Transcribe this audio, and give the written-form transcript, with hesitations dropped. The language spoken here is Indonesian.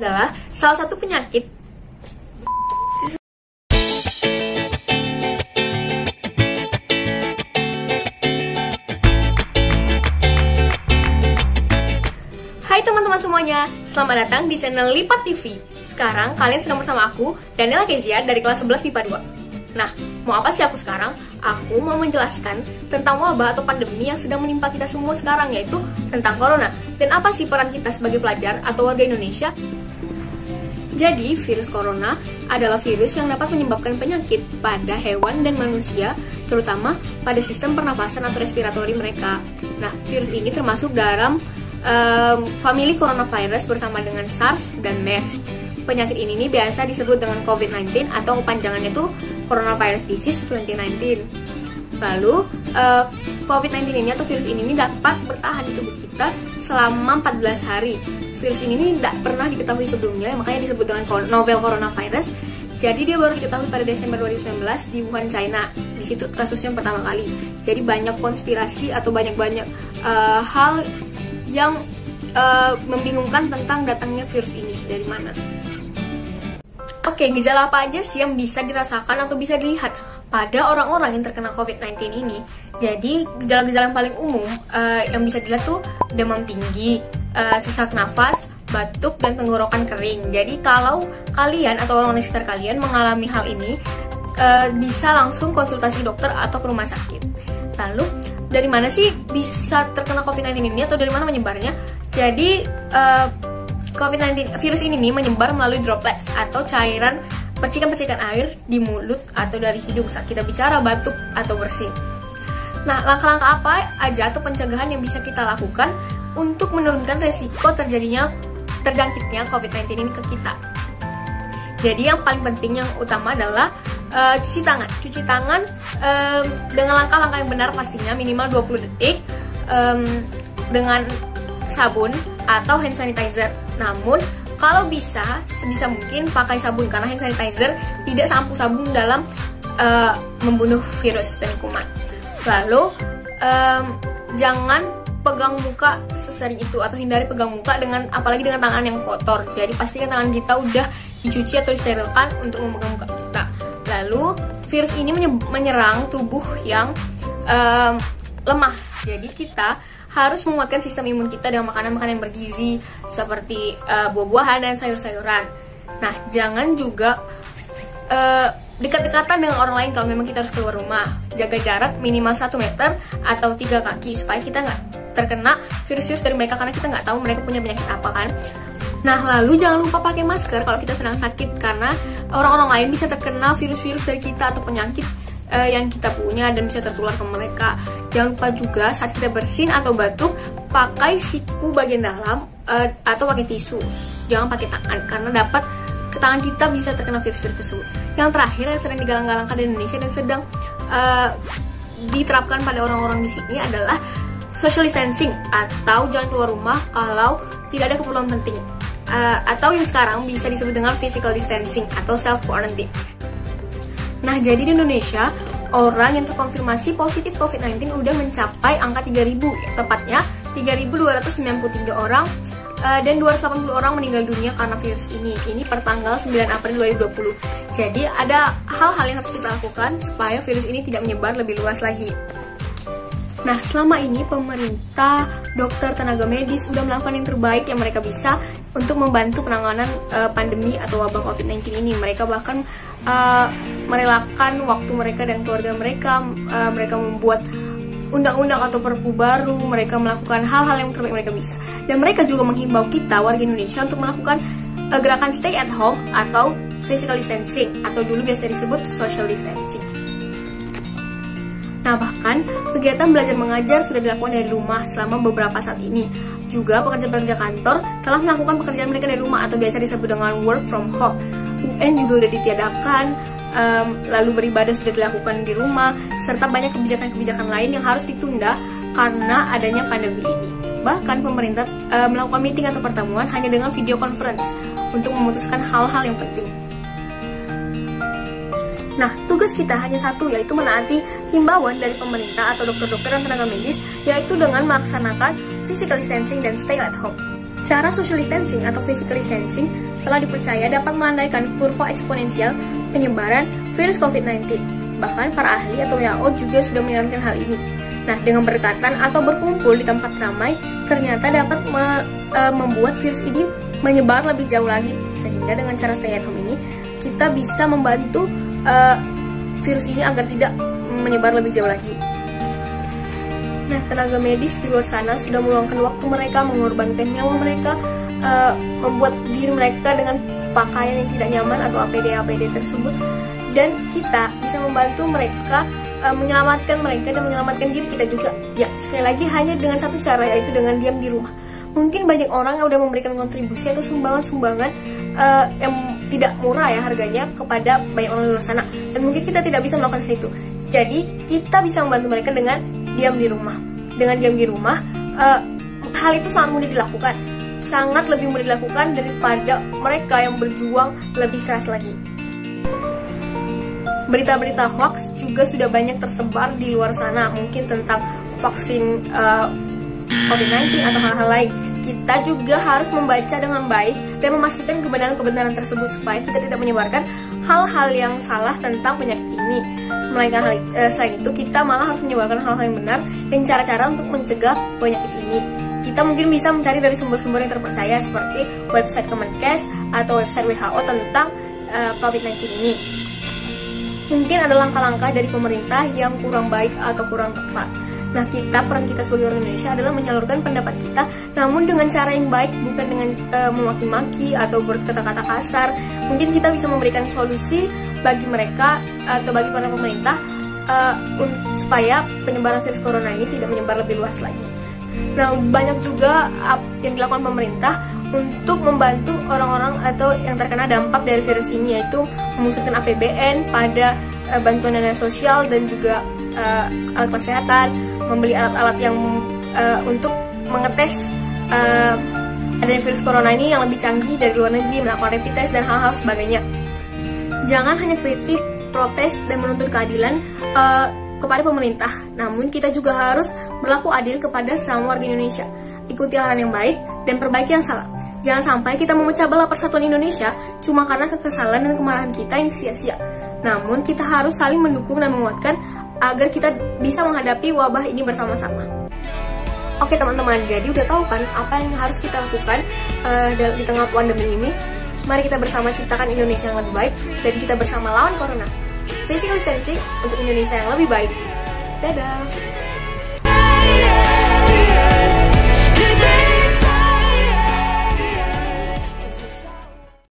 adalah salah satu penyakit Hai teman-teman semuanya, selamat datang di channel Lipat TV. Sekarang kalian sedang bersama aku, Daniela Kezia dari kelas 11 MIPA 2. Nah, mau apa sih aku sekarang? Aku mau menjelaskan tentang wabah atau pandemi yang sedang menimpa kita semua sekarang, yaitu tentang corona. Dan apa sih peran kita sebagai pelajar atau warga Indonesia? Jadi, virus corona adalah virus yang dapat menyebabkan penyakit pada hewan dan manusia, terutama pada sistem pernapasan atau respiratori mereka. Nah, virus ini termasuk dalam famili coronavirus bersama dengan SARS dan MERS. Penyakit ini biasa disebut dengan COVID-19 atau kepanjangannya itu Coronavirus Disease 2019. Lalu, COVID-19 ini atau virus ini dapat bertahan di tubuh kita selama 14 hari. Virus ini tidak pernah diketahui sebelumnya, makanya disebut dengan novel coronavirus. Jadi dia baru diketahui pada Desember 2019 di Wuhan, China. Di situ kasusnya pertama kali. Jadi banyak konspirasi atau banyak hal yang membingungkan tentang datangnya virus ini dari mana. Oke, gejala apa aja sih yang bisa dirasakan atau bisa dilihat pada orang-orang yang terkena COVID-19 ini? Jadi gejala-gejala yang paling umum yang bisa dilihat tuh demam tinggi, sesak nafas, batuk, dan tenggorokan kering. Jadi kalau kalian atau orang di sekitar kalian mengalami hal ini, bisa langsung konsultasi dokter atau ke rumah sakit. Lalu, dari mana sih bisa terkena COVID-19 ini atau dari mana menyebarnya? Jadi, COVID-19 virus ini menyebar melalui droplets atau cairan percikan-percikan air di mulut atau dari hidung saat kita bicara, batuk, atau bersin. Nah, langkah-langkah apa aja atau pencegahan yang bisa kita lakukan untuk menurunkan resiko terjangkitnya COVID-19 ini ke kita? Jadi yang paling penting, yang utama adalah cuci tangan. Cuci tangan dengan langkah-langkah yang benar pastinya, minimal 20 detik dengan sabun atau hand sanitizer. Namun kalau bisa, sebisa mungkin pakai sabun karena hand sanitizer tidak seampuh sabun dalam membunuh virus dan kuman. Lalu jangan pegang muka sesering itu atau hindari pegang muka apalagi dengan tangan yang kotor. Jadi pastikan tangan kita udah dicuci atau disterilkan untuk memegang muka kita. Lalu virus ini menyerang tubuh yang lemah. Jadi kita harus menguatkan sistem imun kita dengan makanan-makanan yang bergizi seperti buah-buahan dan sayur-sayuran. Nah, jangan juga dekat-dekatan dengan orang lain kalau memang kita harus keluar rumah. Jaga jarak minimal 1 meter atau 3 kaki supaya kita nggak terkena virus-virus dari mereka, karena kita nggak tahu mereka punya penyakit apa kan. Nah, lalu jangan lupa pakai masker kalau kita sedang sakit, karena orang-orang lain bisa terkena virus-virus dari kita atau penyakit yang kita punya dan bisa tertular ke mereka. Jangan lupa juga saat kita bersin atau batuk, pakai siku bagian dalam atau pakai tisu. Jangan pakai tangan karena dapat ke tangan kita bisa terkena virus-virus tersebut. Yang terakhir yang sering digalang-galangkan di Indonesia dan sedang diterapkan pada orang-orang di sini adalah social distancing atau jangan keluar rumah kalau tidak ada keperluan penting. Atau yang sekarang bisa disebut dengan physical distancing atau self quarantine. Nah, jadi di Indonesia, orang yang terkonfirmasi positif COVID-19 udah mencapai angka 3.000, tepatnya 3.293 orang, dan 280 orang meninggal dunia karena virus ini. Ini per tanggal 9 April 2020. Jadi ada hal-hal yang harus kita lakukan supaya virus ini tidak menyebar lebih luas lagi. Nah, selama ini pemerintah, dokter, tenaga medis sudah melakukan yang terbaik yang mereka bisa untuk membantu penanganan pandemi atau wabah COVID-19 ini. Mereka bahkan merelakan waktu mereka dan keluarga mereka. Mereka membuat undang-undang atau perpu baru. Mereka melakukan hal-hal yang terbaik mereka bisa. Dan mereka juga menghimbau kita, warga Indonesia, untuk melakukan gerakan stay at home atau physical distancing, atau dulu biasa disebut social distancing. Nah, bahkan kegiatan belajar mengajar sudah dilakukan dari rumah selama beberapa saat ini. Juga pekerja-pekerja kantor telah melakukan pekerjaan mereka dari rumah atau biasa disebut dengan work from home. UN juga sudah ditiadakan, lalu beribadah sudah dilakukan di rumah, serta banyak kebijakan-kebijakan lain yang harus ditunda karena adanya pandemi ini. Bahkan pemerintah melakukan meeting atau pertemuan hanya dengan video conference untuk memutuskan hal-hal yang penting. Nah, tugas kita hanya satu, yaitu menaati himbauan dari pemerintah atau dokter-dokter dan tenaga medis, yaitu dengan melaksanakan physical distancing dan stay at home. Cara social distancing atau physical distancing telah dipercaya dapat melandaikan kurva eksponensial penyebaran virus COVID-19. Bahkan para ahli atau WHO juga sudah menyarankan hal ini. Nah, dengan berdekatan atau berkumpul di tempat ramai, ternyata dapat membuat virus ini menyebar lebih jauh lagi. Sehingga dengan cara stay at home ini, kita bisa membantu virus ini agar tidak menyebar lebih jauh lagi. Nah, tenaga medis di luar sana sudah meluangkan waktu mereka, mengorbankan nyawa mereka, membuat diri mereka dengan pakaian yang tidak nyaman atau APD tersebut, dan kita bisa membantu mereka, menyelamatkan mereka dan menyelamatkan diri kita juga. Ya, sekali lagi hanya dengan satu cara, yaitu dengan diam di rumah. Mungkin banyak orang yang udah memberikan kontribusi atau sumbangan-sumbangan yang tidak murah ya harganya kepada banyak orang di luar sana, dan mungkin kita tidak bisa melakukan hal itu. Jadi kita bisa membantu mereka dengan diam di rumah. Dengan diam di rumah, hal itu sangat mudah dilakukan, sangat lebih mudah dilakukan daripada mereka yang berjuang lebih keras lagi. Berita-berita hoax juga sudah banyak tersebar di luar sana, mungkin tentang vaksin COVID-19 atau hal-hal lain. Kita juga harus membaca dengan baik dan memastikan kebenaran-kebenaran tersebut supaya kita tidak menyebarkan hal-hal yang salah tentang penyakit ini. Melainkan selain itu, kita malah harus menyebarkan hal-hal yang benar dan cara-cara untuk mencegah penyakit ini. Kita mungkin bisa mencari dari sumber-sumber yang terpercaya seperti website Kemenkes atau website WHO tentang COVID-19 ini. Mungkin ada langkah-langkah dari pemerintah yang kurang baik atau kurang tepat. Nah, peran kita sebagai orang Indonesia adalah menyalurkan pendapat kita, namun dengan cara yang baik, bukan dengan memaki-maki atau berkata-kata kasar. Mungkin kita bisa memberikan solusi bagi mereka atau bagi para pemerintah supaya penyebaran virus corona ini tidak menyebar lebih luas lagi. Nah, banyak juga yang dilakukan pemerintah untuk membantu orang-orang atau yang terkena dampak dari virus ini, yaitu mengusulkan APBN pada bantuan dana sosial dan juga alat kesehatan, membeli alat-alat yang untuk mengetes adanya virus corona ini yang lebih canggih dari luar negeri, melakukan rapid test dan hal-hal sebagainya. Jangan hanya kritik, protes, dan menuntut keadilan kepada pemerintah, namun kita juga harus berlaku adil kepada semua warga Indonesia. Ikuti arahan yang baik dan perbaiki yang salah. Jangan sampai kita memecah belah persatuan Indonesia cuma karena kekesalan dan kemarahan kita yang sia-sia. Namun kita harus saling mendukung dan menguatkan agar kita bisa menghadapi wabah ini bersama-sama. Oke teman-teman, jadi udah tahu kan apa yang harus kita lakukan di tengah pandemi ini? Mari kita bersama ciptakan Indonesia yang lebih baik dan kita bersama lawan corona. Physical distancing untuk Indonesia yang lebih baik. Dadah!